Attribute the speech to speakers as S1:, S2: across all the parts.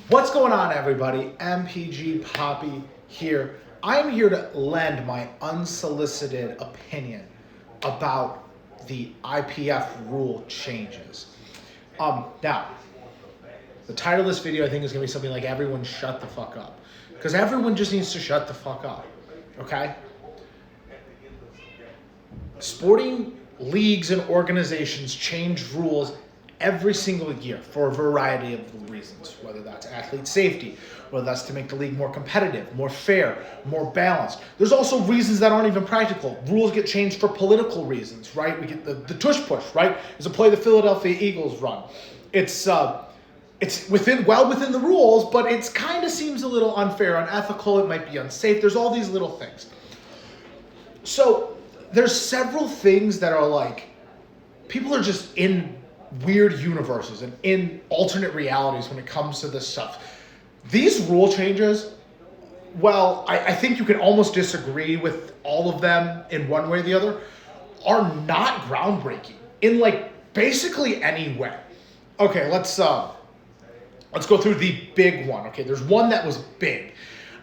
S1: What's going on, everybody? MPG Poppy here. I am here to lend my unsolicited opinion about the IPF rule changes. Now, the title of this video I think is going to be something like "Everyone Shut the Fuck Up," because everyone just needs to shut the fuck up. Okay? Sporting leagues and organizations change rules every single year for a variety of reasons, whether that's athlete safety, whether that's to make the league more competitive, more fair, more balanced. There's also reasons that aren't even practical. Rules get changed for political reasons, right? We get the tush push, right? Is a play the Philadelphia Eagles run. It's well within the rules, but it kind of seems a little unfair, unethical. It might be unsafe. There's all these little things. So there's several things that are like, people are just in weird universes and in alternate realities when it comes to this stuff. These rule changes, well, I think you can almost disagree with all of them in one way or the other, are not groundbreaking in like basically any way. Okay, let's go through the big one. Okay, there's one that was big,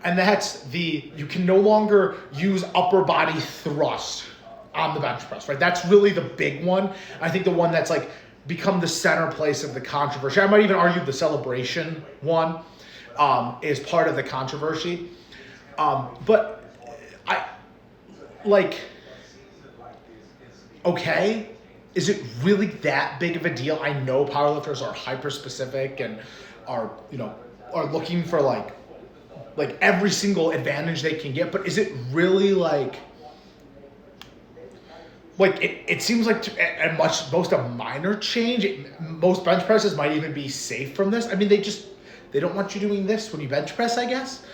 S1: and that's you can no longer use upper body thrust on the bench press, right? That's really the big one. I think the one that's like become the center place of the controversy. I might even argue the celebration one is part of the controversy. But I like, okay, is it really that big of a deal? I know powerlifters are hyper specific and are looking for like every single advantage they can get, but is it really like it seems like most a minor change. Most bench presses might even be safe from this. I mean, they don't want you doing this when you bench press, I guess.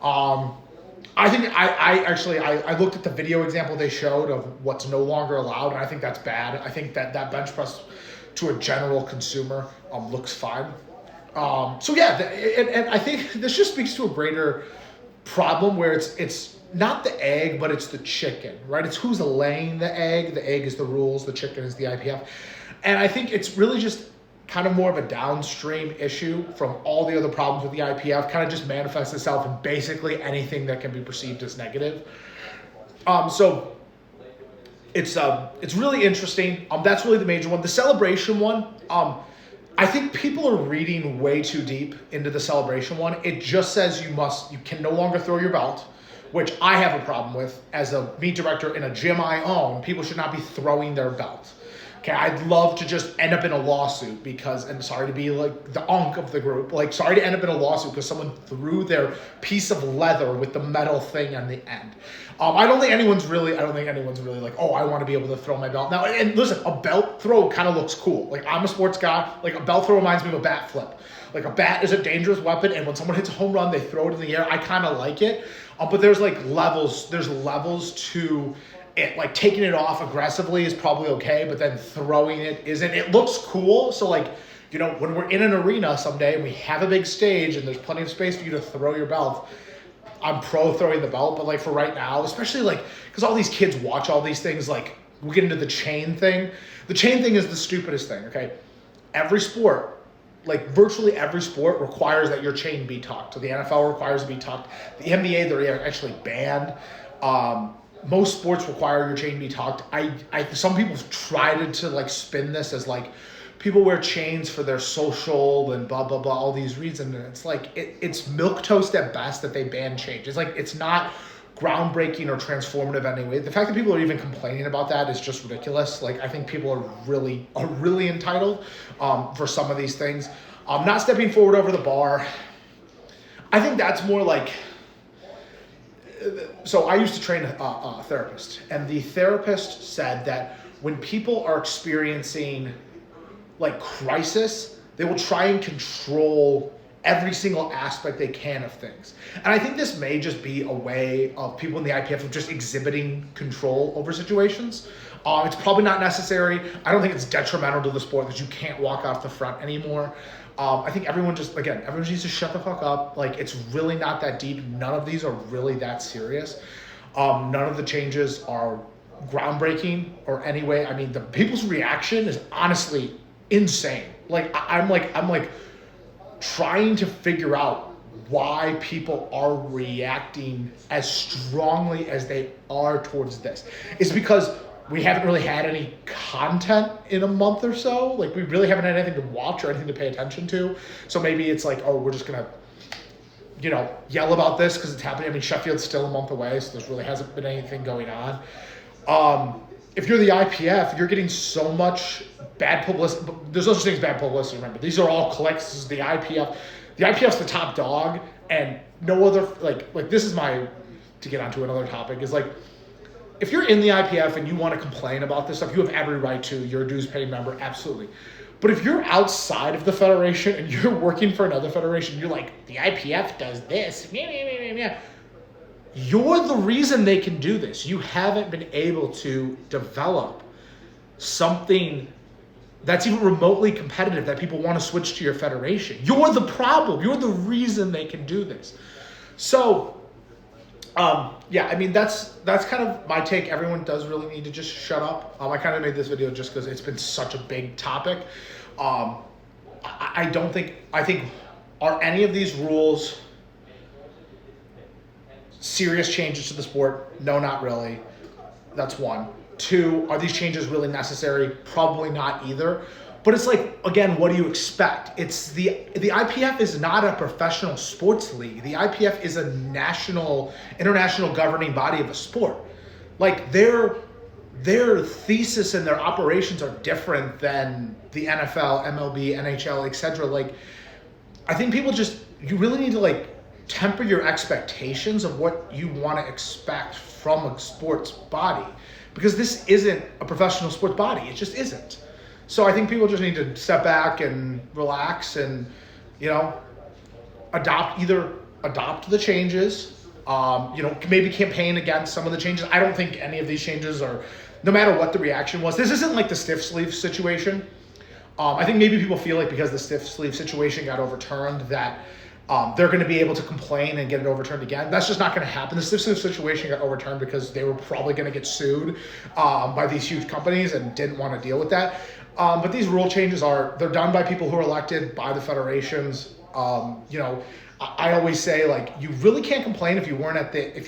S1: I think I looked at the video example they showed of what's no longer allowed, and I think that's bad. I think that bench press to a general consumer looks fine. So yeah, and I think this just speaks to a greater problem where it's not the egg, but it's the chicken, right? It's who's laying the egg. The egg is the rules, the chicken is the IPF. And I think it's really just kind of more of a downstream issue from all the other problems with the IPF, kind of just manifests itself in basically anything that can be perceived as negative. So it's really interesting. That's really the major one. The celebration one, I think people are reading way too deep into the celebration one. It just says you can no longer throw your belt, which I have a problem with as a meet director in a gym I own. People should not be throwing their belt. Okay, I'd love to just end up in a lawsuit and sorry to be like the unk of the group, sorry to end up in a lawsuit because someone threw their piece of leather with the metal thing on the end. I don't think anyone's really like, oh, I want to be able to throw my belt. Now, and listen, a belt throw kind of looks cool. Like, I'm a sports guy. Like, a belt throw reminds me of a bat flip. Like, a bat is a dangerous weapon, and when someone hits a home run, they throw it in the air. I kind of like it. But there's like levels. There's levels to it. Like, taking it off aggressively is probably okay, but then throwing it isn't. It looks cool. So like, when we're in an arena someday and we have a big stage and there's plenty of space for you to throw your belt, I'm pro throwing the belt. But like for right now, especially like because all these kids watch all these things, like we get into the chain thing. The chain thing is the stupidest thing. Okay, every sport. Like virtually every sport requires that your chain be tucked. So the NFL requires it to be tucked. The NBA, they're actually banned. Most sports require your chain be tucked. Some people tried to like spin this as like people wear chains for their social and blah, blah, blah, all these reasons. And it's like, it's milquetoast at best that they ban chains. It's like, it's not groundbreaking or transformative anyway. The fact that people are even complaining about that is just ridiculous. Like, I think people are really entitled for some of these things. Not stepping forward over the bar. I think that's more like, so I used to train a therapist, and the therapist said that when people are experiencing like crisis, they will try and control every single aspect they can of things. And I think this may just be a way of people in the IPF of just exhibiting control over situations. It's probably not necessary. I don't think it's detrimental to the sport that you can't walk off the front anymore. I think everyone needs to shut the fuck up. Like, it's really not that deep. None of these are really that serious. None of the changes are groundbreaking or anyway. I mean, the people's reaction is honestly insane. Like, I'm like, trying to figure out why people are reacting as strongly as they are towards this. It's because we haven't really had any content in a month or so. Like, we really haven't had anything to watch or anything to pay attention to. So maybe it's like, oh, we're just going to, yell about this because it's happening. I mean, Sheffield's still a month away, so there really hasn't been anything going on. If you're the IPF, you're getting so much bad publicity. There's no such thing as bad publicity, remember. These are all clicks. This is the IPF. The IPF's the top dog, and no other, like this is to get onto another topic, is like, if you're in the IPF and you want to complain about this stuff, you have every right to. You're a dues-paying member, absolutely. But if you're outside of the federation and you're working for another federation, you're like, the IPF does this, you're the reason they can do this. You haven't been able to develop something that's even remotely competitive that people want to switch to your federation. You're the problem. You're the reason they can do this. So, that's kind of my take. Everyone does really need to just shut up. I kind of made this video just because it's been such a big topic. I think, are any of these rules serious changes to the sport? No, not really. That's one. Two, are these changes really necessary? Probably not either. But it's like, again, what do you expect? It's the IPF is not a professional sports league. The IPF is a international governing body of a sport. Like, their thesis and their operations are different than the NFL, MLB, NHL, etc. Like, I think people you really need to temper your expectations of what you want to expect from a sports body, because this isn't a professional sports body. It just isn't. So I think people just need to step back and relax and, adopt the changes, maybe campaign against some of the changes. I don't think any of these changes are, no matter what the reaction was, this isn't like the stiff sleeve situation. I think maybe people feel like because the stiff sleeve situation got overturned that they're going to be able to complain and get it overturned again. That's just not going to happen. The stiff sleeve situation got overturned because they were probably going to get sued by these huge companies and didn't want to deal with that. But these rule changes they're done by people who are elected by the federations. I always say, you really can't complain if you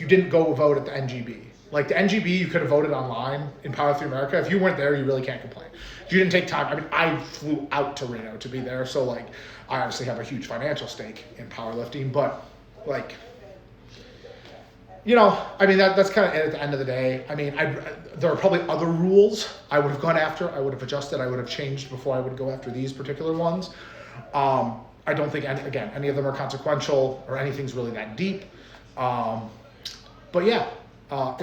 S1: didn't go vote at the NGB. Like, the NGB, you could have voted online in Powerlifting America. If you weren't there, you really can't complain. If you didn't take time, I mean, I flew out to Reno to be there, so I obviously have a huge financial stake in powerlifting, but that's kind of it at the end of the day. I mean, there are probably other rules I would have gone after. I would have adjusted. I would have changed before I would go after these particular ones. I don't think, any of them are consequential or anything's really that deep. But yeah, while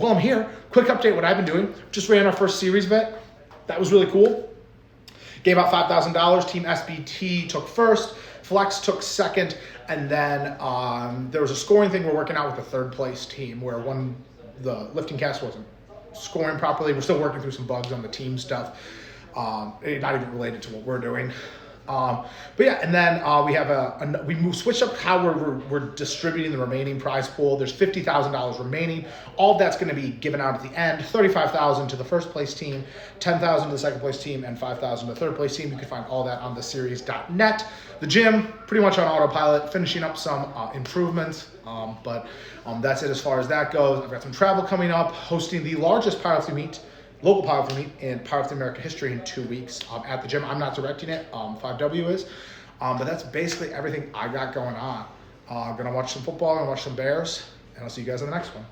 S1: I'm here, quick update what I've been doing. Just ran our first series bet. That was really cool. Gave out $5,000. Team SBT took first. Flex took second. And then there was a scoring thing we're working out with the third place team where the lifting cast wasn't scoring properly. We're still working through some bugs on the team stuff. Not even related to what we're doing. But yeah, and then we have switched up how we're distributing the remaining prize pool. There's $50,000 remaining. All of that's going to be given out at the end. $35,000 to the first place team, $10,000 to the second place team, and $5,000 to the third place team. You can find all that on theseries.net. The gym, pretty much on autopilot, finishing up some improvements. But that's it as far as that goes. I've got some travel coming up, hosting the largest local powerlifting meet in Powerlifting America history in 2 weeks at the gym. I'm not directing it, 5W is. But that's basically everything I got going on. I'm going to watch some football, I'm going to watch some Bears, and I'll see you guys in the next one.